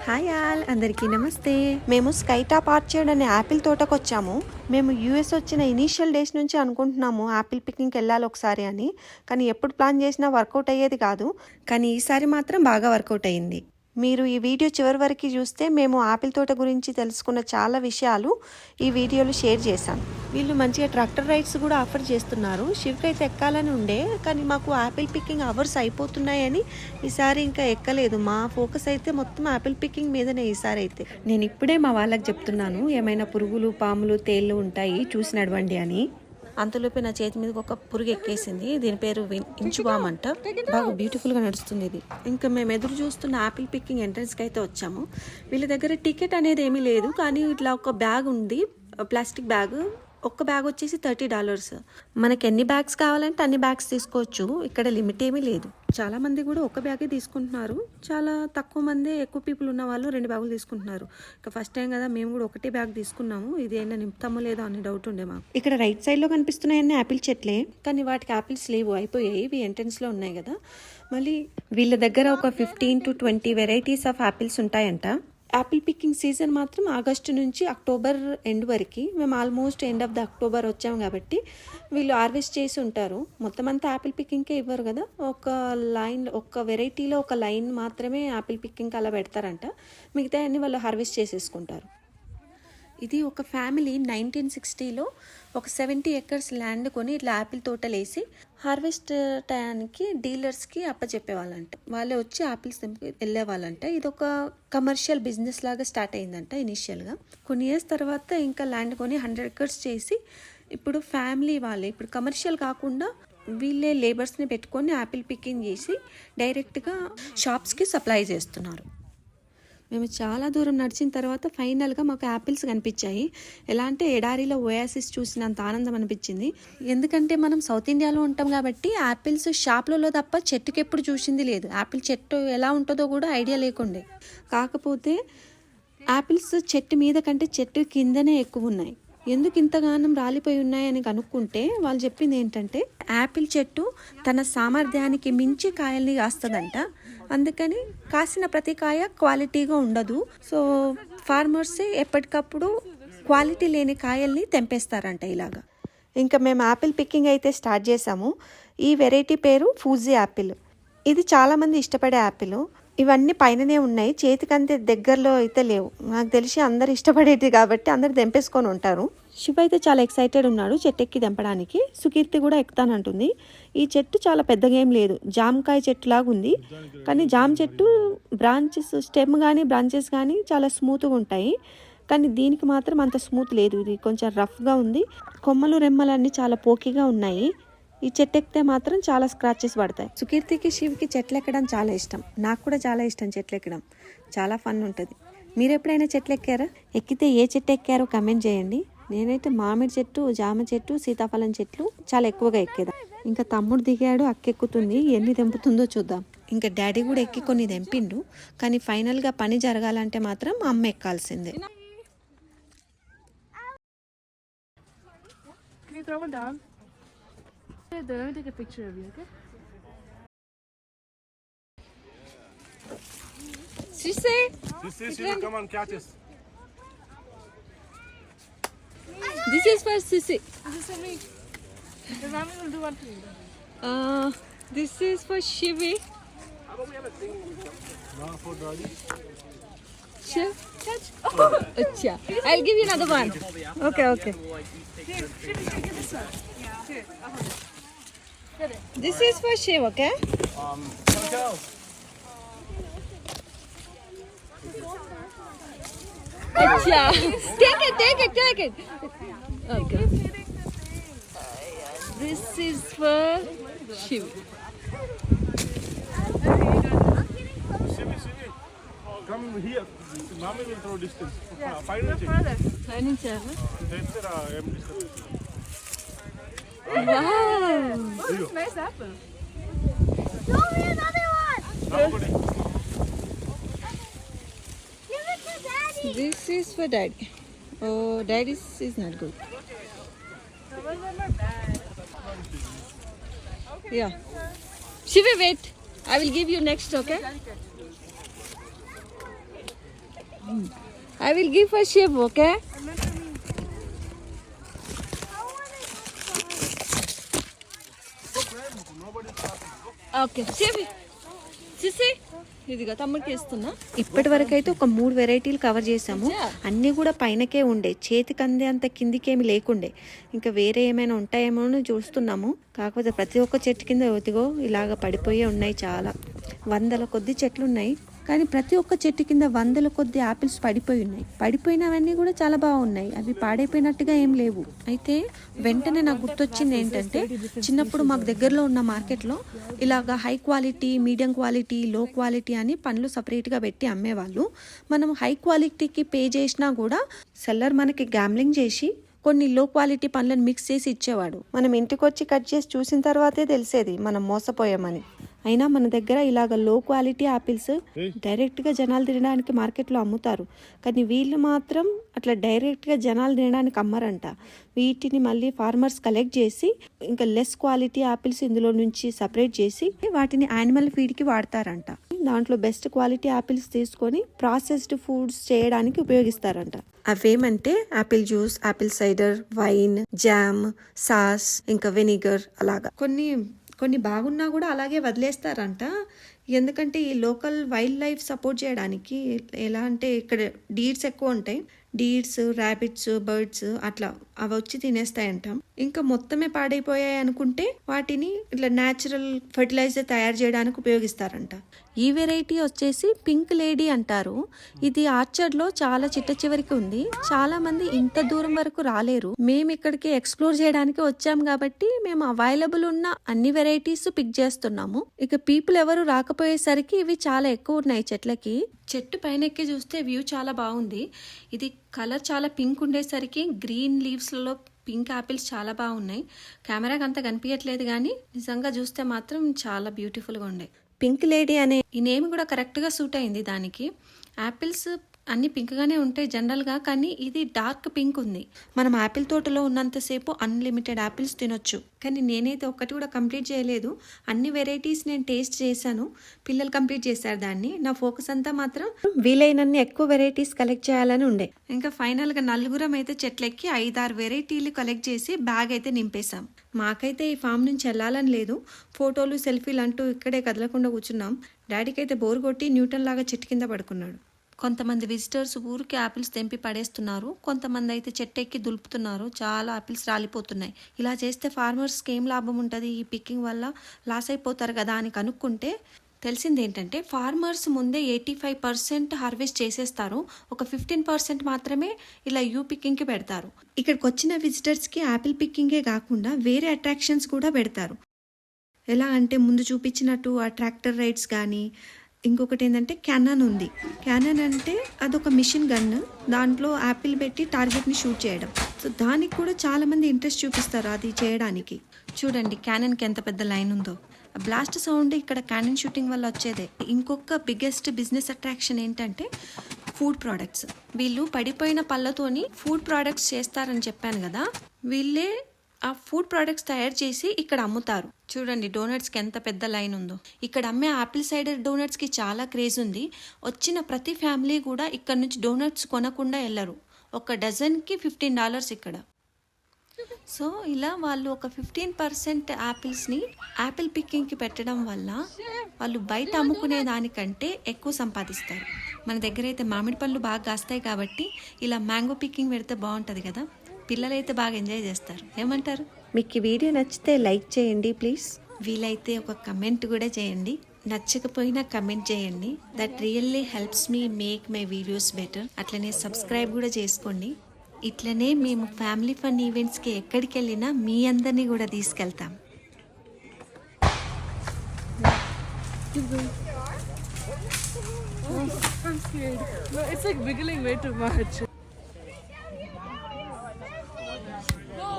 Hi all, అందరికీ నమస్తే. మేము స్కై టాప్ ఆర్చర్డ్ అనే యాపిల్ తోటకు వచ్చాము. మేము యూఎస్ వచ్చిన ఇనీషియల్ డేస్ నుంచి అనుకుంటున్నాము యాపిల్ పిక్నిక్ వెళ్ళాలి ఒకసారి అని. కానీ ఎప్పుడు ప్లాన్ చేసినా వర్కౌట్ అయ్యేది కాదు. కానీ ఈసారి మాత్రం బాగా వర్కౌట్ అయ్యింది. మీరు ఈ వీడియో చివరి వరకు చూస్తే మేము ఆపిల్ తోట గురించి తెలుసుకున్న చాలా విషయాలు ఈ వీడియోలో షేర్ చేశాను. వీళ్ళు మంచిగా ట్రాక్టర్ రైడ్స్ కూడా ఆఫర్ చేస్తున్నారు. శివ్కి అయితే ఎక్కాలని ఉండే, కానీ మాకు యాపిల్ పికింగ్ అవర్స్ అయిపోతున్నాయని ఈసారి ఇంకా ఎక్కలేదు. మా ఫోకస్ అయితే మొత్తం యాపిల్ పికింగ్ మీదనే ఈసారి అయితే. నేను ఇప్పుడే మా వాళ్ళకి చెప్తున్నాను, ఏమైనా పురుగులు, పాములు, తేళ్ళు ఉంటాయి చూసి నడవండి అని. అంతలోపే నా చేతి మీద ఒక పురుగు ఎక్కేసింది. దీని పేరు ఇంచుబామ్ అంట. బాగా బ్యూటిఫుల్గా నడుస్తుంది ఇది. ఇంకా మేము ఎదురు చూస్తున్న యాపిల్ పికింగ్ ఎంట్రన్స్కి అయితే వచ్చాము. వీళ్ళ దగ్గర టికెట్ అనేది ఏమీ లేదు, కానీ ఇట్లా ఒక బ్యాగ్ ఉంది, ప్లాస్టిక్ బ్యాగ్. ఒక్క బ్యాగ్ వచ్చేసి $30. మనకి ఎన్ని బ్యాగ్స్ కావాలంటే అన్ని బ్యాగ్స్ తీసుకోవచ్చు. ఇక్కడ లిమిట్ ఏమీ లేదు. చాలా మంది కూడా ఒక బ్యాగే తీసుకుంటున్నారు. చాలా తక్కువ మంది, ఎక్కువ పీపుల్ ఉన్న వాళ్ళు 2 బ్యాగులు తీసుకుంటున్నారు. ఇంకా ఫస్ట్ టైం కదా, మేము కూడా ఒకటే బ్యాగ్ తీసుకున్నాము. ఇది అయినా నింపుతామో లేదో అని డౌట్ ఉండే మాకు. ఇక్కడ రైట్ సైడ్ లో కనిపిస్తున్నాయన్నీ యాపిల్ చెట్లే, కానీ వాటికి యాపిల్స్ లేవు, అయిపోయాయి. ఇవి ఎంట్రన్స్ లో ఉన్నాయి కదా. మళ్ళీ వీళ్ళ దగ్గర ఒక 15 to 20 వెరైటీస్ ఆఫ్ యాపిల్స్ ఉంటాయంట. యాపిల్ పికింగ్ సీజన్ మాత్రం ఆగస్టు నుంచి అక్టోబర్ ఎండ్ వరకు. మేము almost end of the October వచ్చాము కాబట్టి వీళ్ళు హార్వెస్ట్ చేసి ఉంటారు. మొత్తం అంతా యాపిల్ పికింగ్కే ఇవ్వరు కదా. ఒక లైన్, ఒక వెరైటీలో ఒక లైన్ మాత్రమే యాపిల్ పికింగ్ అలా పెడతారంట. మిగతా అన్ని వాళ్ళు హార్వెస్ట్ చేసేసుకుంటారు. ఇది ఒక ఫ్యామిలీ 1960లో ఒక 70 acres ల్యాండ్ కొని ఇట్లా యాపిల్ తోటలు వేసి హార్వెస్ట్ టయానికి డీలర్స్కి అప్పచెప్పేవాళ్ళంట. వాళ్ళే వచ్చి యాపిల్స్ తెంపి వెళ్ళేవాళ్ళంట. ఇది ఒక కమర్షియల్ బిజినెస్ లాగా స్టార్ట్ అయిందంట ఇనిషియల్గా. కొన్ని ఇయర్స్ తర్వాత ఇంకా ల్యాండ్ కొని 100 acres చేసి ఇప్పుడు ఫ్యామిలీ వాళ్ళే, ఇప్పుడు కమర్షియల్ కాకుండా వీళ్ళే లేబర్స్ని పెట్టుకొని యాపిల్ పికింగ్ చేసి డైరెక్ట్గా షాప్స్కి సప్లై చేస్తున్నారు. మేము చాలా దూరం నడిచిన తర్వాత ఫైనల్గా మాకు యాపిల్స్ కనిపించాయి. ఎలా అంటే ఎడారిలో ఓయాసిస్ చూసినంత ఆనందం అనిపించింది. ఎందుకంటే మనం సౌత్ ఇండియాలో ఉంటాం కాబట్టి యాపిల్స్ షాప్లలో తప్ప చెట్టుకి ఎప్పుడు చూసింది లేదు. యాపిల్ చెట్టు ఎలా ఉంటుందో కూడా ఐడియా లేకుండే. కాకపోతే యాపిల్స్ చెట్టు మీద కంటే చెట్టు కిందనే ఎక్కువ ఉన్నాయి. ఎందుకు ఇంతగానం రాలిపోయి ఉన్నాయని కనుక్కుంటే వాళ్ళు చెప్పింది ఏంటంటే, యాపిల్ చెట్టు తన సామర్థ్యానికి మించి కాయల్ని కాస్తుందంట. అందుకని కాసిన ప్రతి కాయ క్వాలిటీగా ఉండదు. సో ఫార్మర్స్ ఎప్పటికప్పుడు క్వాలిటీ లేని కాయల్ని తెంపేస్తారంట ఇలాగా. ఇంకా మేము యాపిల్ పికింగ్ అయితే స్టార్ట్ చేసాము. ఈ వెరైటీ పేరు ఫూజీ యాపిల్. ఇది చాలామంది ఇష్టపడే యాపిల్. ఇవన్నీ పైననే ఉన్నాయి, చేతికంతే దగ్గరలో అయితే లేవు. నాకు తెలిసి అందరు ఇష్టపడేది కాబట్టి అందరు తెంపేసుకొని ఉంటారు. శివ అయితే చాలా ఎక్సైటెడ్ ఉన్నాడు చెట్టు ఎక్కి తెంపడానికి. సుకీర్తి కూడా ఎక్కుతానంటుంది. ఈ చెట్టు చాలా పెద్దగా ఏం లేదు, జామకాయ చెట్టు లాగా ఉంది. కానీ జామ చెట్టు బ్రాంచెస్, స్టెమ్ కానీ బ్రాంచెస్ కానీ చాలా స్మూత్గా ఉంటాయి. కానీ దీనికి మాత్రం అంత స్మూత్ లేదు, ఇది కొంచెం రఫ్గా ఉంది. కొమ్మలు రెమ్మలు అన్నీ చాలా పోకీగా ఉన్నాయి. ఈ చెట్టు ఎక్కితే మాత్రం చాలా స్క్రాచెస్ పడతాయి. సుకీర్తికి, శివ్కి చెట్లు ఎక్కడం చాలా ఇష్టం. నాకు కూడా చాలా ఇష్టం చెట్లు ఎక్కడం, చాలా ఫన్ ఉంటుంది. మీరు ఎప్పుడైనా చెట్లు ఎక్కారా? ఎక్కితే ఏ చెట్టు ఎక్కారో కమెంట్ చేయండి. నేనైతే మామిడి చెట్టు, జామ చెట్టు, సీతాఫలం చెట్లు చాలా ఎక్కువగా ఎక్కేదా. ఇంకా తమ్ముడు దిగాడు, అక్కెక్కుతుంది. ఎన్ని తెంపుతుందో చూద్దాం. ఇంకా డాడీ కూడా ఎక్కి కొన్ని తెంపిండు. కానీ ఫైనల్గా పని జరగాలంటే మాత్రం అమ్మ ఎక్కాల్సిందే. Let me take a picture of you, okay? Sissy! Sissy, come on, catch us. This is for Sissy. This is for me. The mommy will do one for you. This is for Shivi. Now for Daddy. Shiv, catch. Acha. I'll give you another one. Okay. Here, Shiv, get this one. Here, I'll hold it. Get it. This is for Shiv, okay? Go. Acha. Take it. Okay. This is for Shiv. Shivi. Come here. Mommy will throw distance. Yeah, Final go check. further. That's it, M distance. Wow. Oh, this is a nice apple. Show me another one. Now put it. Give it to Daddy. This is for Daddy. Oh, Daddy's is not good. Some of them are bad. Okay. Yeah. Shivi, wait. I will give you next, okay? I will give for Shiv, okay? Okay, Shiv. Sissy. ఇదిగా తమ్ముడికి ఇస్తున్నా. ఇప్పటి వరకు అయితే ఒక 3 వెరైటీలు cover చేసాము. అన్నీ కూడా పైనకే ఉండే, చేతికి అందే అంత కిందికేమి లేకుండే. ఇంకా వేరే ఏమైనా ఉంటాయేమో అని చూస్తున్నాము. కాకపోతే ప్రతి ఒక్క చెట్టు కింద ఇదిగో ఇలాగ పడిపోయే ఉన్నాయి. చాలా వందల కొద్ది చెట్లు ఉన్నాయి, కానీ ప్రతి ఒక్క చెట్టు కింద వందల కొద్ది ఆపిల్స్ పడిపోయి ఉన్నాయి. పడిపోయినవన్నీ కూడా చాలా బాగున్నాయి, అవి పాడైపోయినట్టుగా ఏం లేవు. అయితే వెంటనే నాకు గుర్తొచ్చింది ఏంటంటే, చిన్నప్పుడు మాకు దగ్గరలో ఉన్న మార్కెట్లో ఇలాగ హై క్వాలిటీ, మీడియం క్వాలిటీ, లో క్వాలిటీ అని పండ్లు సపరేట్గా పెట్టి అమ్మేవాళ్ళు. మనం హై క్వాలిటీకి పే చేసినా కూడా సెల్లర్ మనకి గ్యాంబ్లింగ్ చేసి కొన్ని లో క్వాలిటీ పండ్లను మిక్స్ చేసి ఇచ్చేవాడు. మనం ఇంటికి వచ్చి కట్ చేసి చూసిన తర్వాతే తెలిసేది మనం మోసపోయామని. అయినా మన దగ్గర ఇలాగ లో క్వాలిటీ ఆపిల్స్ డైరెక్ట్గా జనాలు తినడానికి మార్కెట్లో అమ్ముతారు, కానీ వీళ్ళు మాత్రం అట్లా డైరెక్ట్గా జనాలు తినడానికి అమ్మరంట. వీటిని మళ్ళీ ఫార్మర్స్ కలెక్ట్ చేసి ఇంకా లెస్ క్వాలిటీ ఆపిల్స్ ఇందులో నుంచి సపరేట్ చేసి వాటిని యానిమల్ ఫీడ్కి వాడతారంట. దాంట్లో బెస్ట్ క్వాలిటీ ఆపిల్స్ తీసుకొని ప్రాసెస్డ్ ఫుడ్స్ చేయడానికి ఉపయోగిస్తారంట. అవేమంటే apple juice, apple cider, wine, jam, sauce, ఇంకా వెనిగర్, అలాగా కొన్ని బాగున్నా కూడా అలాగే వదిలేస్తారంట. ఎందుకంటే ఈ లోకల్ వైల్డ్ లైఫ్ సపోర్ట్ చేయడానికి. ఎలా అంటే ఇక్కడ డీర్స్ ఎక్కువ ఉంటాయి, డీర్స్, ర్యాబిట్స్, బర్డ్స్ అట్లా అవి వచ్చి తినేస్తాయంట. ఇంకా మొత్తమే పాడైపోయాయి అనుకుంటే వాటిని ఇట్లా న్యాచురల్ ఫర్టిలైజర్ తయారు చేయడానికి ఉపయోగిస్తారంట. ఈ వెరైటీ వచ్చేసి పింక్ లేడీ అంటారు. ఇది ఆర్చర్డ్లో చాలా చిట్ట చివరికి ఉంది. చాలా మంది ఇంత దూరం వరకు రాలేరు. మేము ఇక్కడికి ఎక్స్ప్లోర్ చేయడానికి వచ్చాం కాబట్టి మేము అవైలబుల్ ఉన్న అన్ని వెరైటీస్ పిక్ చేస్తున్నాము. ఇక పీపుల్ ఎవరు రాకపోయేసరికి ఇవి చాలా ఎక్కువ ఉన్నాయి చెట్లకి. చెట్టు పైన ఎక్కి చూస్తే వ్యూ చాలా బాగుంది. ఇది కలర్ చాలా పింక్ ఉండేసరికి గ్రీన్ లీవ్స్లలో పింక్ ఆపిల్స్ చాలా బాగున్నాయి. కెమెరాకి అంత కనిపించట్లేదు, కానీ నిజంగా చూస్తే మాత్రం చాలా బ్యూటిఫుల్గా ఉండే. పింక్ లేడీ అనే ఈ నేమ్ కూడా కరెక్ట్గా సూట్ అయింది దానికి. యాపిల్స్ అన్ని పింక్గానే ఉంటాయి జనరల్గా, కానీ ఇది డార్క్ పింక్ ఉంది. మనం యాపిల్ తోటలో ఉన్నంతసేపు అన్లిమిటెడ్ యాపిల్స్ తినొచ్చు, కానీ నేనైతే ఒక్కటి కూడా కంప్లీట్ చేయలేదు. అన్ని వెరైటీస్ నేను టేస్ట్ చేశాను, పిల్లలు కంప్లీట్ చేశారు దాన్ని. నా ఫోకస్ అంతా మాత్రం వీలైనన్ని ఎక్కువ వెరైటీస్ కలెక్ట్ చేయాలని ఉండే. ఇంకా ఫైనల్గా నలుగురం అయితే చెట్లెక్కి 5-6 వెరైటీలు కలెక్ట్ చేసి బ్యాగ్ అయితే నింపేశాం. మాకైతే ఈ ఫామ్ నుంచి వెళ్ళాలని లేదు. ఫోటోలు, సెల్ఫీలు అంటూ ఇక్కడే కదలకుండా కూర్చున్నాం. డాడీకి అయితే బోర్ కొట్టి న్యూటన్ లాగా చెట్టు కింద పడుకున్నాడు. కొంతమంది విజిటర్స్ ఊరికి ఆపిల్స్ తెంపి పడేస్తున్నారు, కొంతమంది అయితే చెట్టెక్కి దులుపుతున్నారు. చాలా ఆపిల్స్ రాలిపోతున్నాయి. ఇలా చేస్తే ఫార్మర్స్కి ఏం లాభం ఉంటుంది? ఈ పికింగ్ వల్ల లాస్ అయిపోతారు కదా అని కనుక్కుంటే తెలిసింది ఏంటంటే, ఫార్మర్స్ ముందే 85% హార్వెస్ట్ చేసేస్తారు, ఒక 15% మాత్రమే ఇలా యూ పికింగ్కి పెడతారు. ఇక్కడికి వచ్చిన విజిటర్స్కి యాపిల్ పికింగే కాకుండా వేరే అట్రాక్షన్స్ కూడా పెడతారు. ఎలా అంటే ముందు చూపించినట్టు ఆ ట్రాక్టర్ రైడ్స్ కానీ, ఇంకొకటి ఏంటంటే క్యానన్ ఉంది. క్యానన్ అంటే అదొక మిషన్ గన్, దాంట్లో యాపిల్ పెట్టి టార్గెట్ని షూట్ చేయడం. సో దానికి కూడా చాలామంది ఇంట్రెస్ట్ చూపిస్తారు అది చేయడానికి. చూడండి క్యానన్కి ఎంత పెద్ద లైన్ ఉందో. బ్లాస్ట్ సౌండ్ ఇక్కడ క్యానన్ షూటింగ్ వల్ల వచ్చేదే. ఇంకొక బిగ్గెస్ట్ బిజినెస్ అట్రాక్షన్ ఏంటంటే ఫుడ్ ప్రోడక్ట్స్. వీళ్ళు పడిపోయిన పళ్ళతోని ఫుడ్ ప్రోడక్ట్స్ చేస్తారని చెప్పాను కదా, వీళ్ళే ఆ ఫుడ్ ప్రోడక్ట్స్ తయారు చేసి ఇక్కడ అమ్ముతారు. చూడండి డోనట్స్కి ఎంత పెద్ద లైన్ ఉందో. ఇక్కడ అమ్మే ఆపిల్ సైడర్ డోనట్స్కి చాలా క్రేజ్ ఉంది. వచ్చిన ప్రతి ఫ్యామిలీ కూడా ఇక్కడ నుంచి డోనట్స్ కొనకుండా వెళ్ళరు. ఒక డజన్కి $15 ఇక్కడ. సో ఇలా వాళ్ళు ఒక 15% యాపిల్స్ని యాపిల్ పికింగ్కి పెట్టడం వల్ల వాళ్ళు బయట అమ్ముకునే దానికంటే ఎక్కువ సంపాదిస్తారు. మన దగ్గర అయితే మామిడి పళ్ళు బాగా కాస్తాయి కాబట్టి ఇలా మ్యాంగో పికింగ్ పెడితే బాగుంటుంది కదా. పిల్లలైతే బాగా ఎంజాయ్ చేస్తారు. ఏమంటారు? మీకు ఈ వీడియో నచ్చితే లైక్ చేయండి ప్లీజ్. వీలైతే ఒక కమెంట్ కూడా చేయండి. నచ్చకపోయినా కమెంట్ చేయండి. That really helps me make my videos better. అట్లనే సబ్స్క్రైబ్ కూడా చేసుకోండి. ఇట్లనే మేము ఫ్యామిలీ ఫన్ ఈవెంట్స్కి ఎక్కడికి వెళ్ళినా మీ అందరినీ కూడా తీసుకెళ్తాం. I'm scared. No, it's like wiggling way too much. No.